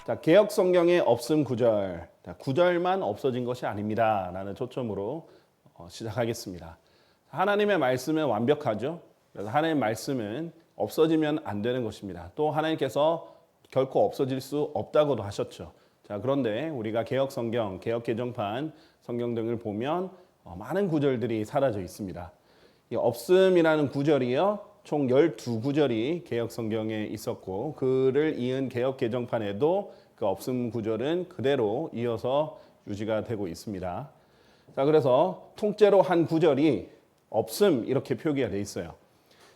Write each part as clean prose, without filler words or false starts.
자, 개역 성경에 없음 구절. 자, 구절만 없어진 것이 아닙니다. 라는 초점으로 시작하겠습니다. 하나님의 말씀은 완벽하죠. 그래서 하나님의 말씀은 없어지면 안 되는 것입니다. 또 하나님께서 결코 없어질 수 없다고도 하셨죠. 자, 그런데 우리가 개역 성경, 개역 개정판 성경 등을 보면 많은 구절들이 사라져 있습니다. 이 없음이라는 구절이요, 총 12구절이 개역 성경에 있었고 그를 이은 개역 개정판에도 그 없음 구절은 그대로 이어서 유지가 되고 있습니다. 자, 그래서 통째로 한 구절이 없음 이렇게 표기가 되어 있어요.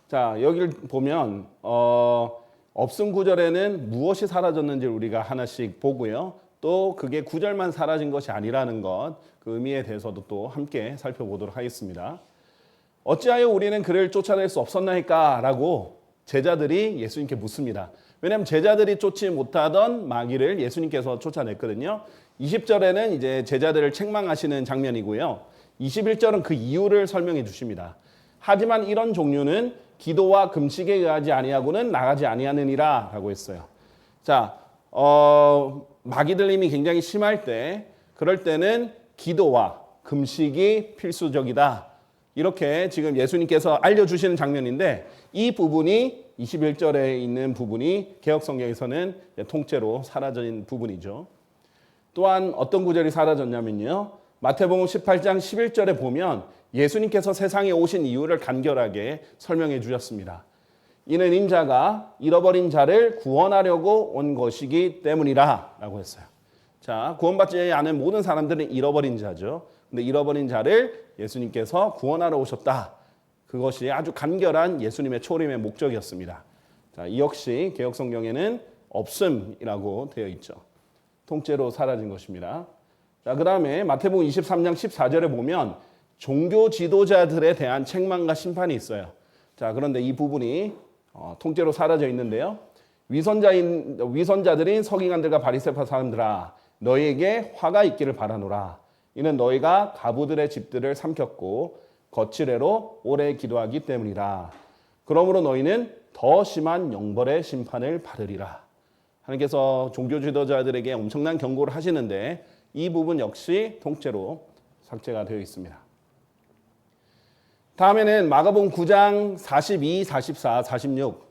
자, 여기를 보면 없음 구절에는 무엇이 사라졌는지 우리가 하나씩 보고요. 또 그게 구절만 사라진 것이 아니라는 것, 그 의미에 대해서도 또 함께 살펴보도록 하겠습니다. 어찌하여 우리는 그를 쫓아낼 수 없었나이까? 라고 제자들이 예수님께 묻습니다. 왜냐하면 제자들이 쫓지 못하던 마귀를 예수님께서 쫓아냈거든요. 20절에는 이제 제자들을 책망하시는 장면이고요. 21절은 그 이유를 설명해 주십니다. 하지만 이런 종류는 기도와 금식에 의하지 아니하고는 나가지 아니하느니라 라고 했어요. 자, 마귀 들림이 굉장히 심할 때, 그럴 때는 기도와 금식이 필수적이다. 이렇게 지금 예수님께서 알려주시는 장면인데, 이 부분이 21절에 있는 부분이 개역 성경에서는 통째로 사라진 부분이죠. 또한 어떤 구절이 사라졌냐면요, 마태복음 18장 11절에 보면 예수님께서 세상에 오신 이유를 간결하게 설명해 주셨습니다. 이는 인자가 잃어버린 자를 구원하려고 온 것이기 때문이라 라고 했어요. 자, 구원받지 않은 모든 사람들은 잃어버린 자죠. 근데 잃어버린 자를 예수님께서 구원하러 오셨다. 그것이 아주 간결한 예수님의 초림의 목적이었습니다. 자, 이 역시 개역 성경에는 없음이라고 되어 있죠. 통째로 사라진 것입니다. 자, 그다음에 마태복음 23장 14절에 보면 종교 지도자들에 대한 책망과 심판이 있어요. 자, 그런데 이 부분이 통째로 사라져 있는데요. 위선자들인 서기관들과 바리새파 사람들아, 너희에게 화가 있기를 바라노라. 이는 너희가 과부들의 집들을 삼켰고 거칠애로 오래 기도하기 때문이라. 그러므로 너희는 더 심한 영벌의 심판을 받으리라. 하나님께서 종교 지도자들에게 엄청난 경고를 하시는데 이 부분 역시 통째로 삭제가 되어 있습니다. 다음에는 마가복음 9장 42, 44, 46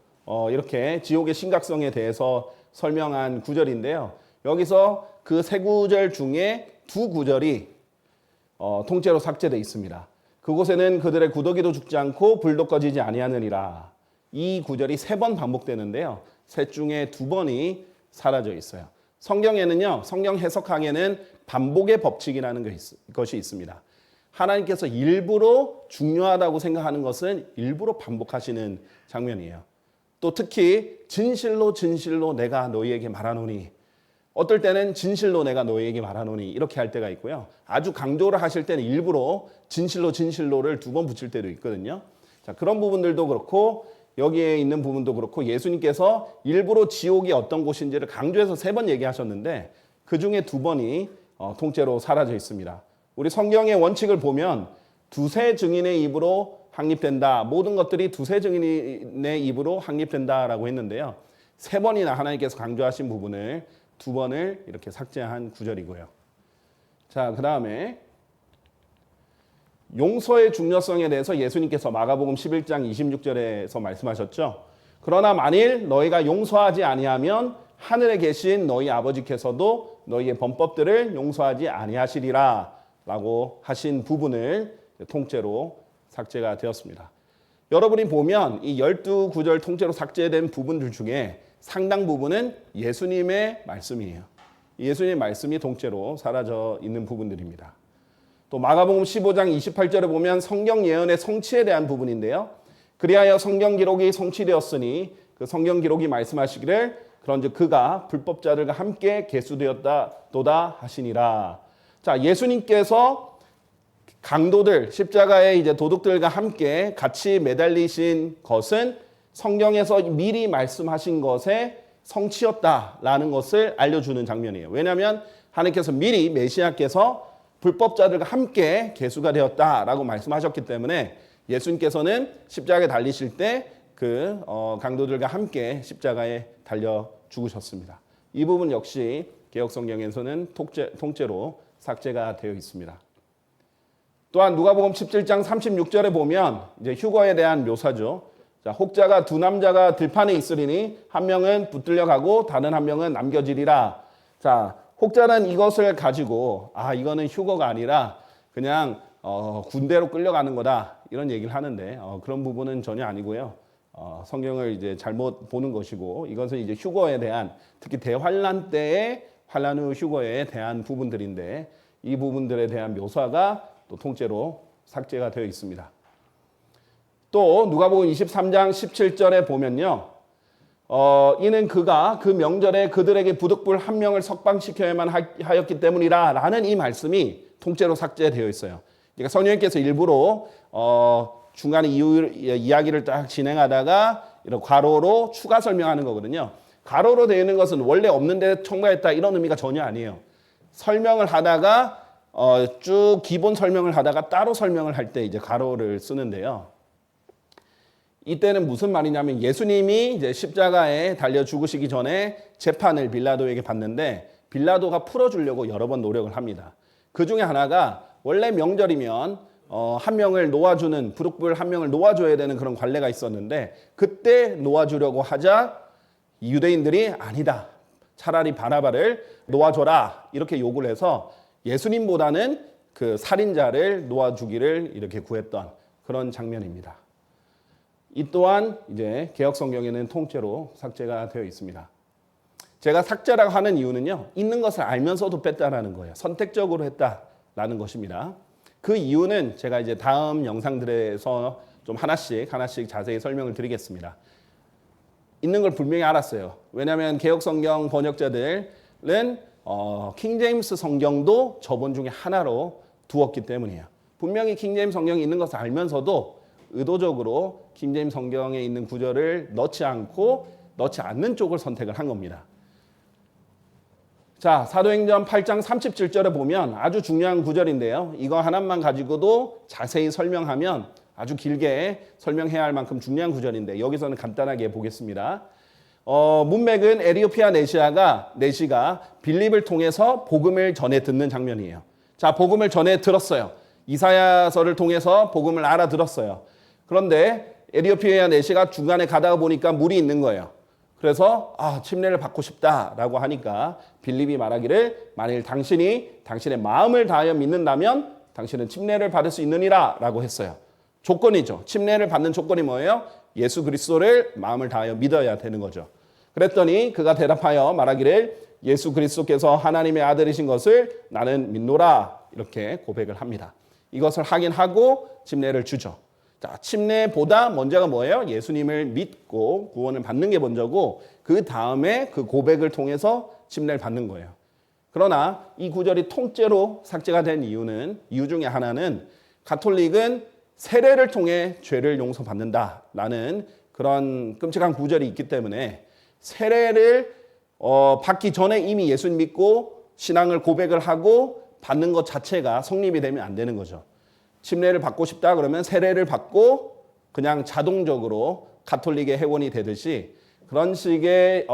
이렇게 지옥의 심각성에 대해서 설명한 구절인데요. 여기서 그 세 구절 중에 두 구절이 통째로 삭제되어 있습니다. 그곳에는 그들의 구더기도 죽지 않고 불도 꺼지지 아니하느니라. 이 구절이 3번 반복되는데요. 셋 중에 2번이 사라져 있어요. 성경에는요, 성경 해석학에는 반복의 법칙이라는 것이 있습니다. 하나님께서 일부러 중요하다고 생각하는 것은 일부러 반복하시는 장면이에요. 또 특히 진실로 진실로 내가 너희에게 말하노니, 어떨 때는 진실로 내가 너희에게 말하노니 이렇게 할 때가 있고요. 아주 강조를 하실 때는 일부러 진실로 진실로를 2번 붙일 때도 있거든요. 자, 그런 부분들도 그렇고 여기에 있는 부분도 그렇고 예수님께서 일부러 지옥이 어떤 곳인지를 강조해서 3번 얘기하셨는데 그 중에 2번이 통째로 사라져 있습니다. 우리 성경의 원칙을 보면 두세 증인의 입으로 확립된다. 모든 것들이 두세 증인의 입으로 확립된다라고 했는데요. 3번이나 하나님께서 강조하신 부분을 2번을 이렇게 삭제한 구절이고요. 자, 그 다음에 용서의 중요성에 대해서 예수님께서 마가복음 11장 26절에서 말씀하셨죠. 그러나 만일 너희가 용서하지 아니하면 하늘에 계신 너희 아버지께서도 너희의 범법들을 용서하지 아니하시리라 라고 하신 부분을 통째로 삭제가 되었습니다. 여러분이 보면 이 12구절 통째로 삭제된 부분들 중에 상당 부분은 예수님의 말씀이에요. 예수님의 말씀이 통째로 사라져 있는 부분들입니다. 또 마가복음 15장 28절에 보면 성경 예언의 성취에 대한 부분인데요. 그리하여 성경 기록이 성취되었으니 그 성경 기록이 말씀하시기를 그런즉 그가 불법자들과 함께 계수되었다도다 하시니라. 자, 예수님께서 강도들, 십자가의 이제 도둑들과 함께 같이 매달리신 것은 성경에서 미리 말씀하신 것의 성취였다라는 것을 알려주는 장면이에요. 왜냐하면 하나님께서 미리 메시아께서 불법자들과 함께 계수가 되었다라고 말씀하셨기 때문에 예수님께서는 십자가에 달리실 때 그 강도들과 함께 십자가에 달려 죽으셨습니다. 이 부분 역시 개역성경에서는 통째로 삭제가 되어 있습니다. 또한 누가복음 17장 36절에 보면 이제 휴거에 대한 묘사죠. 자, 혹자가 두 남자가 들판에 있으리니 한 명은 붙들려 가고 다른 한 명은 남겨지리라. 자, 혹자는 이것을 가지고 이거는 휴거가 아니라 그냥 군대로 끌려가는 거다 이런 얘기를 하는데 그런 부분은 전혀 아니고요. 성경을 이제 잘못 보는 것이고 이것은 이제 휴거에 대한 특히 대환란 때의 환란 후 휴거에 대한 부분들인데 이 부분들에 대한 묘사가 또 통째로 삭제가 되어 있습니다. 또 누가복음 23장 17절에 보면요. 이는 그가 그 명절에 그들에게 부득불 한 명을 석방시켜야만 하였기 때문이라 라는 이 말씀이 통째로 삭제되어 있어요. 그러니까 성령님께서 일부러 중간에 이야기를 딱 진행하다가 이런 괄호로 추가 설명하는 거거든요. 괄호로 되어 있는 것은 원래 없는데 첨가했다 이런 의미가 전혀 아니에요. 설명을 하다가 쭉 기본 설명을 하다가 따로 설명을 할 때 이제 괄호를 쓰는데요. 이때는 무슨 말이냐면 예수님이 이제 십자가에 달려 죽으시기 전에 재판을 빌라도에게 받는데 빌라도가 풀어주려고 여러 번 노력을 합니다. 그 중에 하나가 원래 명절이면 한 명을 놓아주는 부득불 한 명을 놓아줘야 되는 그런 관례가 있었는데 그때 놓아주려고 하자 유대인들이 아니다. 차라리 바나바를 놓아줘라 이렇게 요구를 해서 예수님보다는 그 살인자를 놓아주기를 이렇게 구했던 그런 장면입니다. 이 또한 이제 개역 성경에는 통째로 삭제가 되어 있습니다. 제가 삭제라고 하는 이유는요. 있는 것을 알면서도 뺐다라는 거예요. 선택적으로 했다라는 것입니다. 그 이유는 제가 이제 다음 영상들에서 좀 하나씩 자세히 설명을 드리겠습니다. 있는 걸 분명히 알았어요. 왜냐하면 개역 성경 번역자들은 킹제임스 성경도 저번 중에 하나로 두었기 때문이에요. 분명히 킹제임스 성경이 있는 것을 알면서도 의도적으로 킹제임스 성경에 있는 구절을 넣지 않는 쪽을 선택을 한 겁니다. 자, 사도행전 8장 37절에 보면 아주 중요한 구절인데요. 이거 하나만 가지고도 자세히 설명하면 아주 길게 설명해야 할 만큼 중요한 구절인데 여기서는 간단하게 보겠습니다. 문맥은 에티오피아 내시가 빌립을 통해서 복음을 전해 듣는 장면이에요. 자, 복음을 전해 들었어요. 이사야서를 통해서 복음을 알아들었어요. 그런데 에티오피아 내시가 중간에 가다가 보니까 물이 있는 거예요. 그래서 침례를 받고 싶다라고 하니까 빌립이 말하기를 만일 당신의 마음을 다하여 믿는다면 당신은 침례를 받을 수 있느니라 라고 했어요. 조건이죠. 침례를 받는 조건이 뭐예요? 예수 그리스도를 마음을 다하여 믿어야 되는 거죠. 그랬더니 그가 대답하여 말하기를 예수 그리스도께서 하나님의 아들이신 것을 나는 믿노라 이렇게 고백을 합니다. 이것을 확인하고 침례를 주죠. 자, 침례보다 먼저가 뭐예요? 예수님을 믿고 구원을 받는 게 먼저고 그 다음에 그 고백을 통해서 침례를 받는 거예요. 그러나 이 구절이 통째로 삭제가 된 이유 중에 하나는 가톨릭은 세례를 통해 죄를 용서받는다라는 그런 끔찍한 구절이 있기 때문에 세례를 받기 전에 이미 예수님 믿고 신앙을 고백을 하고 받는 것 자체가 성립이 되면 안 되는 거죠. 침례를 받고 싶다 그러면 세례를 받고 그냥 자동적으로 가톨릭의 회원이 되듯이 그런 식의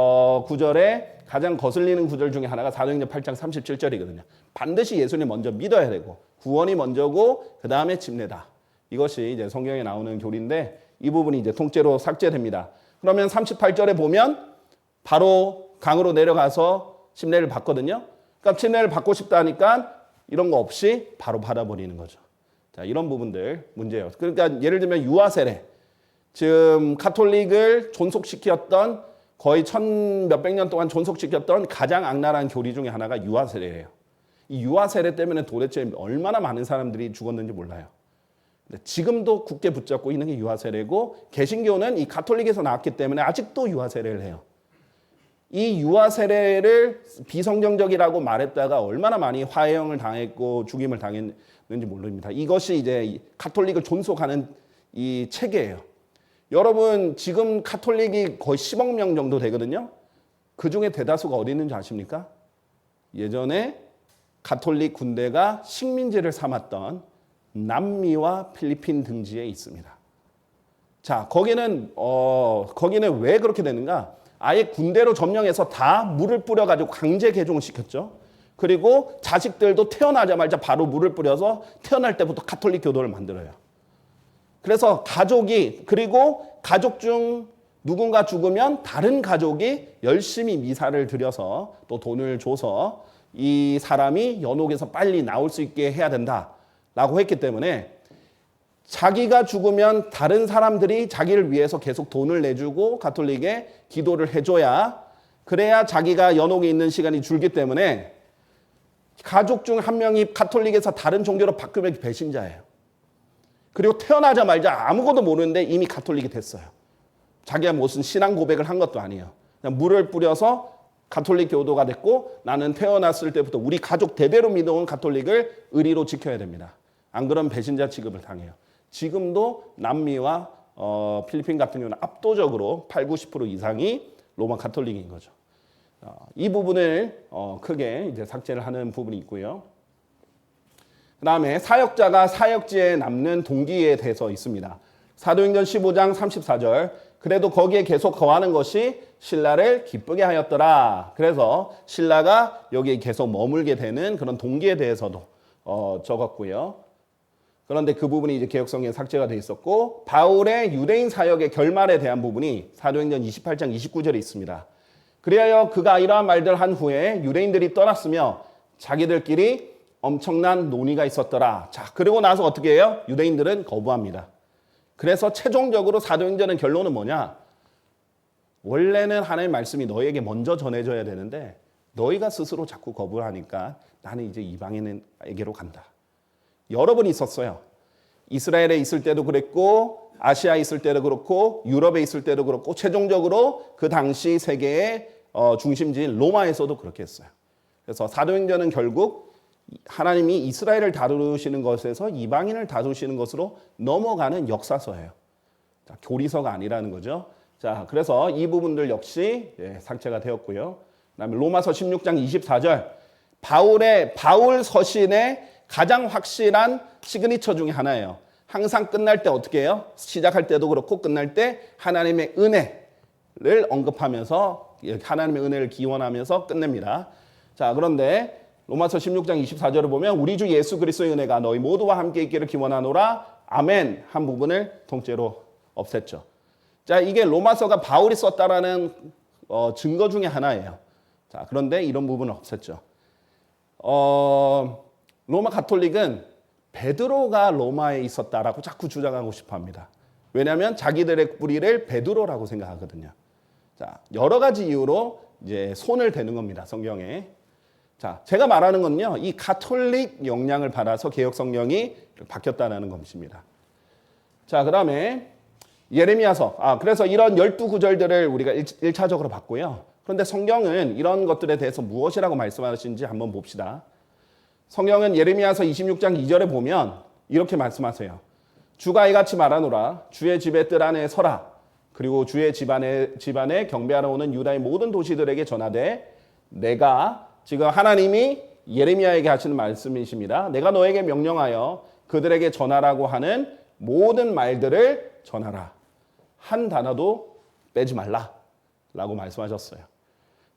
구절에 가장 거슬리는 구절 중에 하나가 사도행전 8장 37절이거든요. 반드시 예수님 먼저 믿어야 되고 구원이 먼저고 그 다음에 침례다. 이것이 이제 성경에 나오는 교리인데 이 부분이 이제 통째로 삭제됩니다. 그러면 38절에 보면 바로 강으로 내려가서 침례를 받거든요. 그러니까 침례를 받고 싶다니까 이런 거 없이 바로 받아버리는 거죠. 자, 이런 부분들 문제예요. 그러니까 예를 들면 유아세례. 지금 가톨릭을 존속시켰던 거의 몇백 년 동안 존속시켰던 가장 악랄한 교리 중에 하나가 유아세례예요. 이 유아세례 때문에 도대체 얼마나 많은 사람들이 죽었는지 몰라요. 근데 지금도 굳게 붙잡고 있는 게 유아세례고 개신교는 이 가톨릭에서 나왔기 때문에 아직도 유아세례를 해요. 이 유아세례를 비성경적이라고 말했다가 얼마나 많이 화형을 당했고 죽임을 당했는지 모릅니다. 이것이 이제 가톨릭을 존속하는 이 체계예요. 여러분 지금 가톨릭이 거의 10억 명 정도 되거든요. 그중에 대다수가 어디 있는지 아십니까? 예전에 가톨릭 군대가 식민지를 삼았던 남미와 필리핀 등지에 있습니다. 자, 거기는 왜 그렇게 되는가? 아예 군대로 점령해서 다 물을 뿌려가지고 강제 개종을 시켰죠. 그리고 자식들도 태어나자마자 바로 물을 뿌려서 태어날 때부터 가톨릭 교도를 만들어요. 그래서 가족이, 그리고 가족 중 누군가 죽으면 다른 가족이 열심히 미사를 드려서 또 돈을 줘서 이 사람이 연옥에서 빨리 나올 수 있게 해야 된다라고 했기 때문에 자기가 죽으면 다른 사람들이 자기를 위해서 계속 돈을 내주고 가톨릭에 기도를 해줘야, 그래야 자기가 연옥에 있는 시간이 줄기 때문에 가족 중 한 명이 가톨릭에서 다른 종교로 바꾸면 배신자예요. 그리고 태어나자마자 아무것도 모르는데 이미 가톨릭이 됐어요. 자기가 무슨 신앙 고백을 한 것도 아니에요. 그냥 물을 뿌려서 가톨릭 교도가 됐고, 나는 태어났을 때부터 우리 가족 대대로 믿어온 가톨릭을 의리로 지켜야 됩니다. 안 그러면 배신자 취급을 당해요. 지금도 남미와 필리핀 같은 경우는 압도적으로 80-90% 이상이 로마 가톨릭인 거죠. 이 부분을 크게 이제 삭제를 하는 부분이 있고요. 그 다음에 사역자가 사역지에 남는 동기에 대해서 있습니다. 사도행전 15장 34절. 그래도 거기에 계속 거하는 것이 신라를 기쁘게 하였더라. 그래서 신라가 여기에 계속 머물게 되는 그런 동기에 대해서도 적었고요. 그런데 그 부분이 이제 개역성경에 삭제가 돼 있었고, 바울의 유대인 사역의 결말에 대한 부분이 사도행전 28장 29절에 있습니다. 그리하여 그가 이러한 말들 한 후에 유대인들이 떠났으며 자기들끼리 엄청난 논의가 있었더라. 자, 그리고 나서 어떻게 해요? 유대인들은 거부합니다. 그래서 최종적으로 사도행전의 결론은 뭐냐? 원래는 하나님의 말씀이 너에게 먼저 전해져야 되는데 너희가 스스로 자꾸 거부하니까 나는 이제 이방인에게로 간다. 여러 번 있었어요. 이스라엘에 있을 때도 그랬고, 아시아에 있을 때도 그렇고, 유럽에 있을 때도 그렇고, 최종적으로 그 당시 세계의 중심지인 로마에서도 그렇게 했어요. 그래서 사도행전은 결국 하나님이 이스라엘을 다루시는 것에서 이방인을 다루시는 것으로 넘어가는 역사서예요. 자, 교리서가 아니라는 거죠. 자, 그래서 이 부분들 역시 삭제가 되었고요. 그다음에 로마서 16장 24절. 바울 서신의 가장 확실한 시그니처 중에 하나예요. 항상 끝날 때 어떻게 해요? 시작할 때도 그렇고 끝날 때 하나님의 은혜를 언급하면서 하나님의 은혜를 기원하면서 끝냅니다. 자, 그런데 로마서 16장 24절을 보면 우리 주 예수 그리스도의 은혜가 너희 모두와 함께 있기를 기원하노라 아멘 한 부분을 통째로 없앴죠. 자, 이게 로마서가 바울이 썼다라는 증거 중에 하나예요. 자, 그런데 이런 부분을 없앴죠. 로마 가톨릭은 베드로가 로마에 있었다라고 자꾸 주장하고 싶어 합니다. 왜냐하면 자기들의 뿌리를 베드로라고 생각하거든요. 자, 여러 가지 이유로 이제 손을 대는 겁니다, 성경에. 자, 제가 말하는 건요, 이 가톨릭 영향을 받아서 개역 성경이 바뀌었다는 것입니다. 자, 그 다음에 예레미야서. 그래서 이런 12구절들을 우리가 1차적으로 봤고요. 그런데 성경은 이런 것들에 대해서 무엇이라고 말씀하시는지 한번 봅시다. 성경은 예레미야서 26장 2절에 보면 이렇게 말씀하세요. 주가 이같이 말하노라. 주의 집의 뜰 안에 서라. 그리고 주의 집안에 경배하러 오는 유다의 모든 도시들에게 전하되 내가, 지금 하나님이 예레미야에게 하시는 말씀이십니다. 내가 너에게 명령하여 그들에게 전하라고 하는 모든 말들을 전하라. 한 단어도 빼지 말라 라고 말씀하셨어요.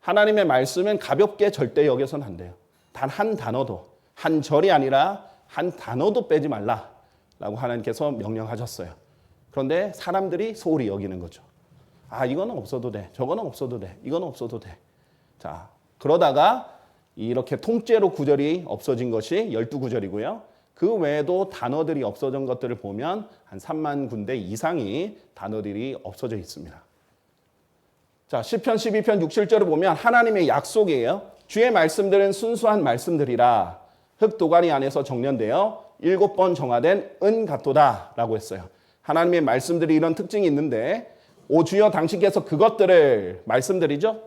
하나님의 말씀은 가볍게 절대 여겨서는 안 돼요. 단 한 단어도, 한 절이 아니라 한 단어도 빼지 말라라고 하나님께서 명령하셨어요. 그런데 사람들이 소홀히 여기는 거죠. 이거는 없어도 돼. 저거는 없어도 돼. 이거는 없어도 돼. 자, 그러다가 이렇게 통째로 구절이 없어진 것이 12구절이고요. 그 외에도 단어들이 없어진 것들을 보면 한 3만 군데 이상이 단어들이 없어져 있습니다. 자, 시편 12편 6, 7절을 보면 하나님의 약속이에요. 주의 말씀들은 순수한 말씀들이라 흙 도가니 안에서 정련되어 7번 정화된 은 같도다 라고 했어요. 하나님의 말씀들이 이런 특징이 있는데 오 주여 당신께서 그것들을 말씀드리죠.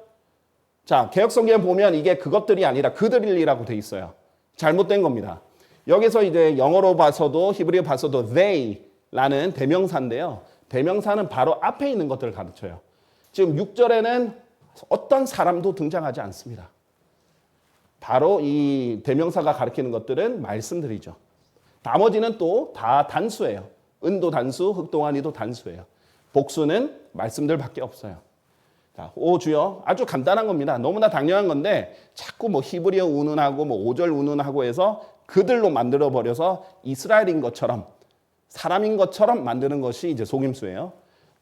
자, 개역성경에 보면 이게 그것들이 아니라 그들이라고 돼 있어요. 잘못된 겁니다. 여기서 이제 영어로 봐서도 히브리어 봐서도 they라는 대명사인데요. 대명사는 바로 앞에 있는 것들을 가르쳐요. 지금 6절에는 어떤 사람도 등장하지 않습니다. 바로 이 대명사가 가리키는 것들은 말씀들이죠. 나머지는 또 다 단수예요. 은도 단수, 흑동안이도 단수예요. 복수는 말씀들밖에 없어요. 자, 오 주여. 아주 간단한 겁니다. 너무나 당연한 건데 자꾸 뭐 히브리어 운운하고 뭐 5절 운운하고 해서 그들로 만들어 버려서 이스라엘인 것처럼 사람인 것처럼 만드는 것이 이제 속임수예요.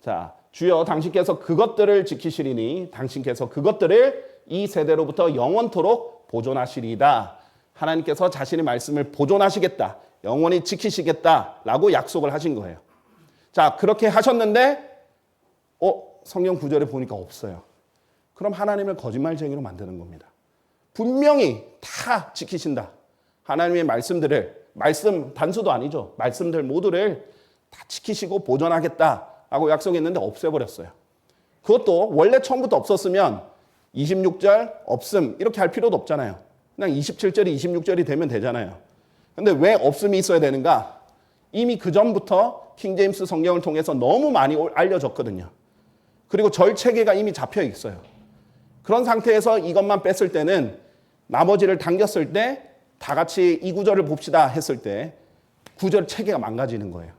자, 주여 당신께서 그것들을 지키시리니 당신께서 그것들을 이 세대로부터 영원토록 보존하시리이다. 하나님께서 자신의 말씀을 보존하시겠다. 영원히 지키시겠다라고 약속을 하신 거예요. 자, 그렇게 하셨는데 성경 구절에 보니까 없어요. 그럼 하나님을 거짓말쟁이로 만드는 겁니다. 분명히 다 지키신다. 하나님의 말씀 단수도 아니죠. 말씀들 모두를 다 지키시고 보존하겠다라고 약속했는데 없애버렸어요. 그것도 원래 처음부터 없었으면 26절 없음 이렇게 할 필요도 없잖아요. 그냥 27절이 26절이 되면 되잖아요. 근데 왜 없음이 있어야 되는가? 이미 그 전부터 킹제임스 성경을 통해서 너무 많이 알려졌거든요. 그리고 절체계가 이미 잡혀 있어요. 그런 상태에서 이것만 뺐을 때는 나머지를 당겼을 때 다 같이 이 구절을 봅시다 했을 때 구절 체계가 망가지는 거예요.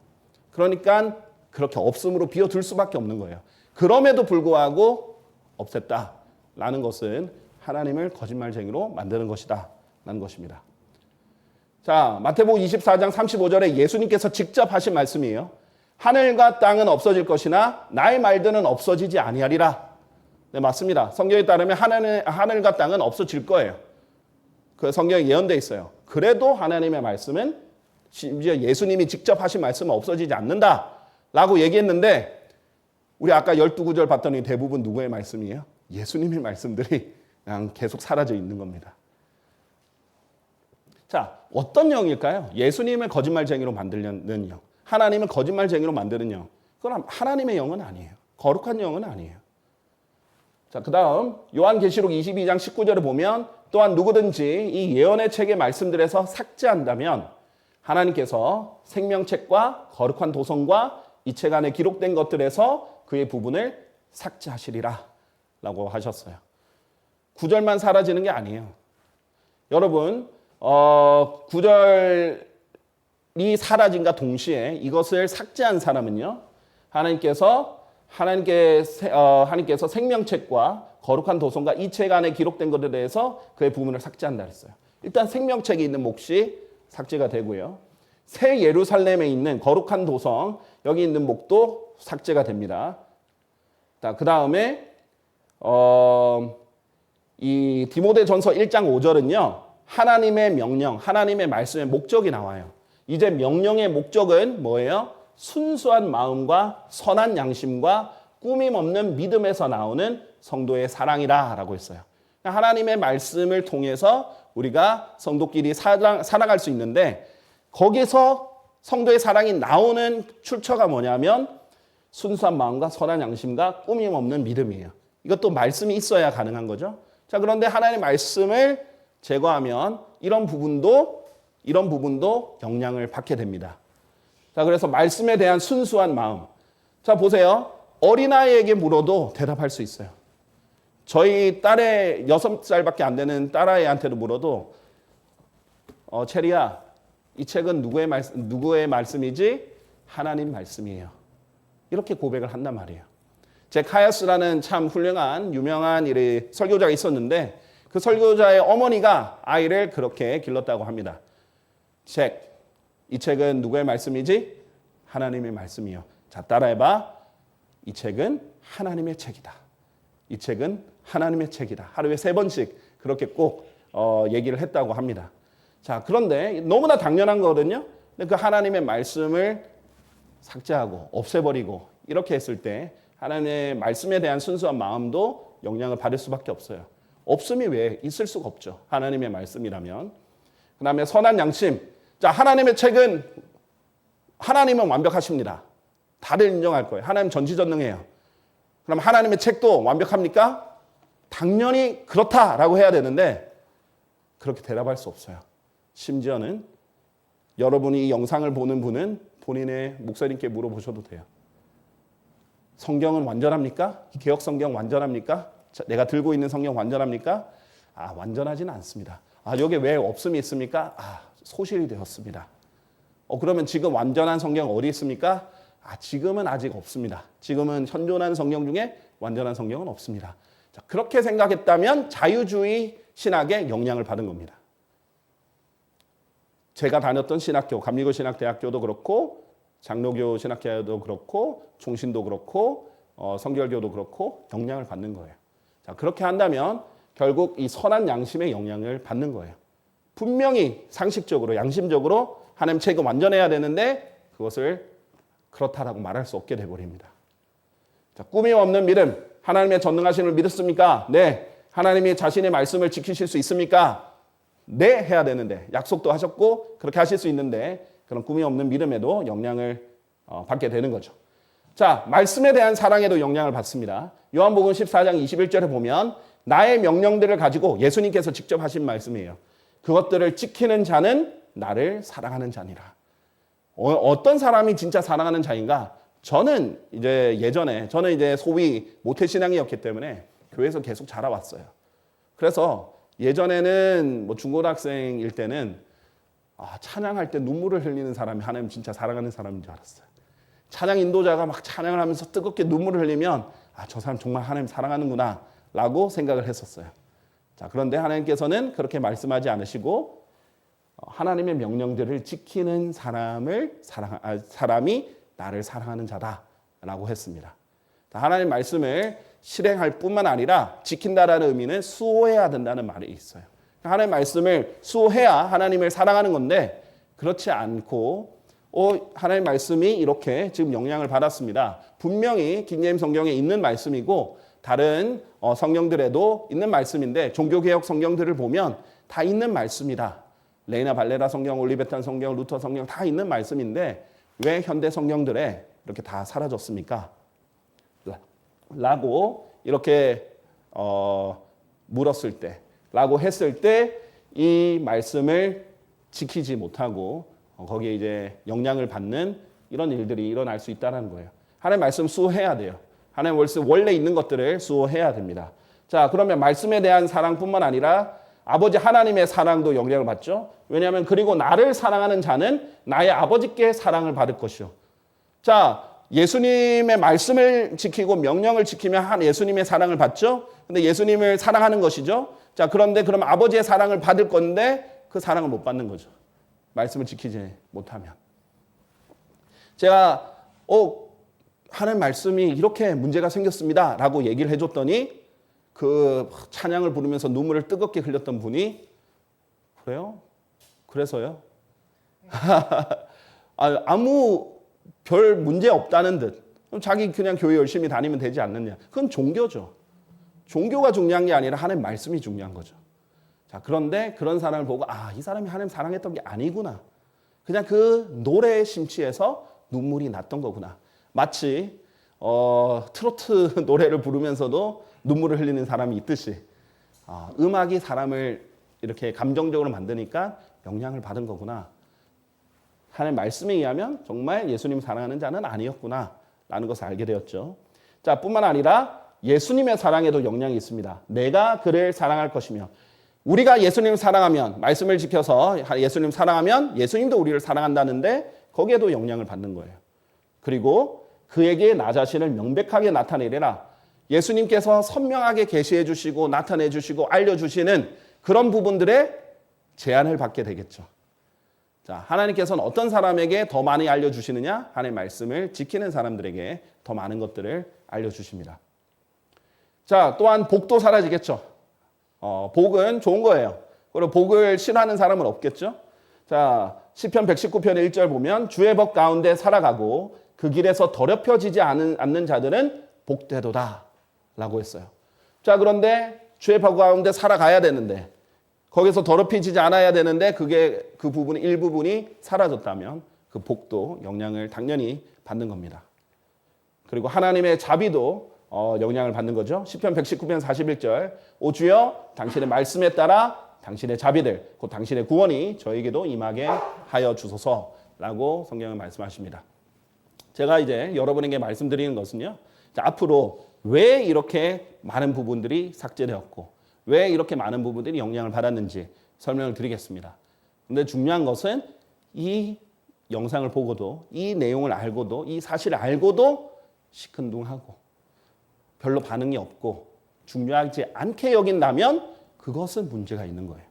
그러니까 그렇게 없음으로 비워둘 수밖에 없는 거예요. 그럼에도 불구하고 없앴다라는 것은 하나님을 거짓말쟁이로 만드는 것이다 라는 것입니다. 자, 마태복음 24장 35절에 예수님께서 직접 하신 말씀이에요. 하늘과 땅은 없어질 것이나 나의 말들은 없어지지 아니하리라. 네, 맞습니다. 성경에 따르면 하늘과 땅은 없어질 거예요. 그 성경에 예언되어 있어요. 그래도 하나님의 말씀은 심지어 예수님이 직접 하신 말씀은 없어지지 않는다라고 얘기했는데 우리 아까 12구절 봤더니 대부분 누구의 말씀이에요? 예수님의 말씀들이 그냥 계속 사라져 있는 겁니다. 자, 어떤 영일까요? 예수님을 거짓말쟁이로 만들는 영. 하나님을 거짓말쟁이로 만드는 영. 그건 하나님의 영은 아니에요. 거룩한 영은 아니에요. 자, 그 다음 요한계시록 22장 19절에 보면 또한 누구든지 이 예언의 책의 말씀들에서 삭제한다면 하나님께서 생명책과 거룩한 도성과 이 책 안에 기록된 것들에서 그의 부분을 삭제하시리라 라고 하셨어요. 구절만 사라지는 게 아니에요. 여러분 구절이 사라진과 동시에 이것을 삭제한 사람은요. 하나님께서 생명책과 거룩한 도성과 이 책 안에 기록된 것에 대해서 그의 부분을 삭제한다 했어요. 일단 생명책에 있는 몫이 삭제가 되고요. 새 예루살렘에 있는 거룩한 도성 여기 있는 목도 삭제가 됩니다. 그 다음에 이 디모데전서 1장 5절은요. 하나님의 명령, 하나님의 말씀의 목적이 나와요. 이제 명령의 목적은 뭐예요? 순수한 마음과 선한 양심과 꾸밈 없는 믿음에서 나오는 성도의 사랑이라고 했어요. 하나님의 말씀을 통해서 우리가 성도끼리 살아갈 수 있는데 거기서 성도의 사랑이 나오는 출처가 뭐냐면 순수한 마음과 선한 양심과 꾸밈 없는 믿음이에요. 이것도 말씀이 있어야 가능한 거죠. 자, 그런데 하나님의 말씀을 제거하면 이런 부분도 영향을 받게 됩니다. 자, 그래서 말씀에 대한 순수한 마음. 자, 보세요. 어린아이에게 물어도 대답할 수 있어요. 저희 딸의 6살밖에 안 되는 딸아이한테도 물어도 체리야, 이 책은 누구의 말씀이지? 하나님 말씀이에요. 이렇게 고백을 한단 말이에요. 제 카야스라는 참 훌륭한 유명한 설교자가 있었는데 그 설교자의 어머니가 아이를 그렇게 길렀다고 합니다. 이 책은 누구의 말씀이지? 하나님의 말씀이요. 자, 따라해봐. 이 책은 하나님의 책이다. 이 책은 하나님의 책이다. 하루에 3번씩 그렇게 꼭 얘기를 했다고 합니다. 자, 그런데 너무나 당연한 거거든요. 근데 그 하나님의 말씀을 삭제하고 없애버리고 이렇게 했을 때 하나님의 말씀에 대한 순수한 마음도 영향을 받을 수밖에 없어요. 없음이 왜 있을 수가 없죠. 하나님의 말씀이라면. 그 다음에 선한 양심. 자, 하나님의 책은 하나님은 완벽하십니다. 다들 인정할 거예요. 하나님 전지전능해요. 그럼 하나님의 책도 완벽합니까? 당연히 그렇다라고 해야 되는데 그렇게 대답할 수 없어요. 심지어는 여러분이 이 영상을 보는 분은 본인의 목사님께 물어보셔도 돼요. 성경은 완전합니까? 개혁 성경 완전합니까? 내가 들고 있는 성경 완전합니까? 완전하지는 않습니다. 여기 왜 없음이 있습니까? 소실이 되었습니다. 그러면 지금 완전한 성경 어디 있습니까? 지금은 아직 없습니다. 지금은 현존하는 성경 중에 완전한 성경은 없습니다. 자, 그렇게 생각했다면 자유주의 신학에 영향을 받은 겁니다. 제가 다녔던 신학교, 감리교 신학대학교도 그렇고 장로교 신학교도 그렇고 총신도 그렇고 성결교도 그렇고 영향을 받는 거예요. 자, 그렇게 한다면 결국 이 선한 양심의 영향을 받는 거예요. 분명히 상식적으로 양심적으로 하나님 책을 완전해야 되는데 그것을 그렇다라고 말할 수 없게 돼버립니다. 자, 꾸밈 없는 믿음, 하나님의 전능하심을 믿었습니까? 네. 하나님이 자신의 말씀을 지키실 수 있습니까? 네, 해야 되는데 약속도 하셨고 그렇게 하실 수 있는데 그런 꾸밈 없는 믿음에도 영향을 받게 되는 거죠. 자, 말씀에 대한 사랑에도 영향을 받습니다. 요한복음 14장 21절에 보면 나의 명령들을 가지고 예수님께서 직접 하신 말씀이에요. 그것들을 지키는 자는 나를 사랑하는 자니라. 어떤 사람이 진짜 사랑하는 자인가? 저는 이제 소위 모태신앙이었기 때문에 교회에서 계속 자라왔어요. 그래서 예전에는 뭐 중고등학생일 때는 찬양할 때 눈물을 흘리는 사람이 하나님 진짜 사랑하는 사람인 줄 알았어요. 찬양 인도자가 막 찬양을 하면서 뜨겁게 눈물을 흘리면 저 사람 정말 하나님 사랑하는구나 라고 생각을 했었어요. 자, 그런데 하나님께서는 그렇게 말씀하지 않으시고 하나님의 명령들을 지키는 사람이 나를 사랑하는 자다라고 했습니다. 하나님 말씀을 실행할 뿐만 아니라 지킨다라는 의미는 수호해야 된다는 말이 있어요. 하나님 말씀을 수호해야 하나님을 사랑하는 건데 그렇지 않고 하나님 말씀이 이렇게 지금 영향을 받았습니다. 분명히 킹제임스 성경에 있는 말씀이고 다른 성경들에도 있는 말씀인데 종교개혁 성경들을 보면 다 있는 말씀이다. 레이나 발레라 성경, 올리베탄 성경, 루터 성경 다 있는 말씀인데 왜 현대 성경들에 이렇게 다 사라졌습니까? 라고 이렇게 물었을 때, 라고 했을 때 이 말씀을 지키지 못하고 거기에 이제 영향을 받는 이런 일들이 일어날 수 있다는 거예요. 하나님 말씀 수호해야 돼요. 하나님 말씀 원래 있는 것들을 수호해야 됩니다. 자, 그러면 말씀에 대한 사랑뿐만 아니라 아버지 하나님의 사랑도 영향을 받죠. 왜냐하면 그리고 나를 사랑하는 자는 나의 아버지께 사랑을 받을 것이요. 자, 예수님의 말씀을 지키고 명령을 지키면 예수님의 사랑을 받죠. 근데 예수님을 사랑하는 것이죠. 자, 그런데 그럼 아버지의 사랑을 받을 건데 그 사랑을 못 받는 거죠. 말씀을 지키지 못하면. 제가 하나님 말씀이 이렇게 문제가 생겼습니다 라고 얘기를 해줬더니 그 찬양을 부르면서 눈물을 뜨겁게 흘렸던 분이 그래요? 그래서요? 아무 별 문제 없다는 듯 자기 그냥 교회 열심히 다니면 되지 않느냐. 그건 종교죠. 종교가 중요한 게 아니라 하나님 말씀이 중요한 거죠. 자, 그런데 그런 사람을 보고 이 사람이 하나님 사랑했던 게 아니구나. 그냥 그 노래에 심취해서 눈물이 났던 거구나. 마치 트로트 노래를 부르면서도 눈물을 흘리는 사람이 있듯이 음악이 사람을 이렇게 감정적으로 만드니까 영향을 받은 거구나. 하나님 말씀에 의하면 정말 예수님 사랑하는 자는 아니었구나 라는 것을 알게 되었죠. 자, 뿐만 아니라 예수님의 사랑에도 영향이 있습니다. 내가 그를 사랑할 것이며 우리가 예수님을 사랑하면 말씀을 지켜서 예수님 사랑하면 예수님도 우리를 사랑한다는데 거기에도 영향을 받는 거예요. 그리고 그에게 나 자신을 명백하게 나타내리라. 예수님께서 선명하게 계시해 주시고 나타내 주시고 알려주시는 그런 부분들에 제한을 받게 되겠죠. 자, 하나님께서는 어떤 사람에게 더 많이 알려주시느냐? 하나님의 말씀을 지키는 사람들에게 더 많은 것들을 알려주십니다. 자, 또한 복도 사라지겠죠. 복은 좋은 거예요. 그리고 복을 싫어하는 사람은 없겠죠. 자, 시편 119편의 1절 보면 주의 법 가운데 살아가고 그 길에서 더럽혀지지 않는 자들은 복되도다 라고 했어요. 자, 그런데 주의 법 가운데 살아가야 되는데 거기서 더럽혀지지 않아야 되는데 그 부분이 일부분이 사라졌다면 그 복도 영향을 당연히 받는 겁니다. 그리고 하나님의 자비도 영향을 받는 거죠. 시편 119편 41절 오 주여 당신의 말씀에 따라 당신의 자비들 곧 당신의 구원이 저에게도 임하게 하여 주소서라고 성경은 말씀하십니다. 제가 이제 여러분에게 말씀드리는 것은요. 자, 앞으로 왜 이렇게 많은 부분들이 삭제되었고 왜 이렇게 많은 부분들이 영향을 받았는지 설명을 드리겠습니다. 그런데 중요한 것은 이 영상을 보고도 이 내용을 알고도 이 사실을 알고도 시큰둥하고 별로 반응이 없고 중요하지 않게 여긴다면 그것은 문제가 있는 거예요.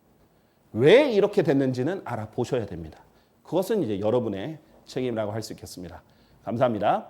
왜 이렇게 됐는지는 알아보셔야 됩니다. 그것은 이제 여러분의 책임이라고 할 수 있겠습니다. 감사합니다.